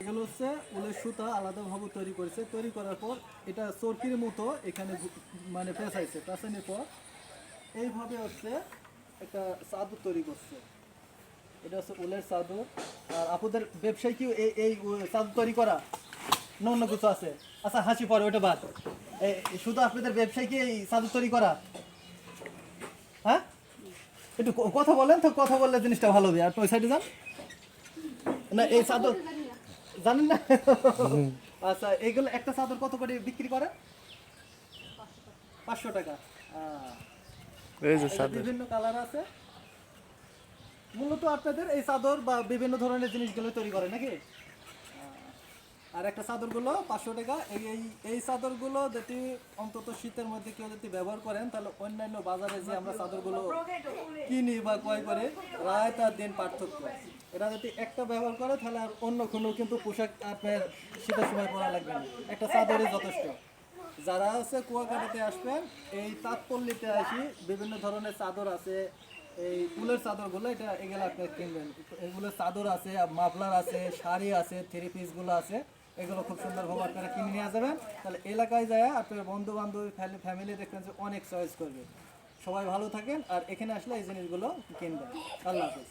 এগুলো হচ্ছে উলের সুতা আলাদাভাবে তৈরি করেছে, তৈরি করার পর এটা চরকির মতো এখানে মানে পেঁচাইছে, পেঁচানোর পর এইভাবে হচ্ছে একটা চাদর তৈরি করছে। এটা হচ্ছে উলের চাদর। আর আপনাদের ব্যবসায় কি এই এই চাদর তৈরি করা না অন্য কিছু আছে? আচ্ছা হাসি পরে ওটা বাদ। শুধু আপনাদের ব্যবসায় কি এই চাদর তৈরি করা? হ্যাঁ, একটু কথা বলেন তো, কথা বললে জিনিসটা ভালো হবে। আর ওই সাইডে যান না, এই চাদর জানেন না? আচ্ছা, এইগুলো একটা চাদর কত করে বিক্রি করে? 500 টাকা। এই যে চাদর বিভিন্ন কালার আছে। মূলত আপনাদের এই চাদর বা বিভিন্ন ধরনের জিনিসগুলো তৈরি করে নাকি? আর একটা চাদরগুলো 500 টাকা। এই এই এই চাদরগুলো যদি অন্তত শীতের মধ্যে কেউ যদি ব্যবহার করেন, তাহলে অন্যান্য বাজারে যে আমরা চাদরগুলো কিনি বা ক্রয় করে রাত আর দিন পার্থক্য। এটা যদি একটা ব্যবহার করে তাহলে আর অন্য কোনো কিন্তু পোশাক আপনার শীতের সময় পরা লাগবে না, একটা চাদরই যথেষ্ট। যারা হচ্ছে কুয়াকাটাতে আসবেন, এই তাঁতপল্লীতে আসি বিভিন্ন ধরনের চাদর আছে। এই উলের চাদরগুলো এটা এগুলো আপনি কিনবেন। এগুলোর চাদর আছে, মাফলার আছে, শাড়ি আছে, থ্রি পিসগুলো আছে। এগুলো খুব সুন্দরভাবে আপনারা কিনে নিয়ে যাবেন। তাহলে এলাকায় যায় আপনার বন্ধু বান্ধব ফ্যামিলি দেখবেন যে অনেক চয়েস করবে। সবাই ভালো থাকেন, আর এখানে আসলে এই জিনিসগুলো কিনবেন। আল্লাহ হাফেজ।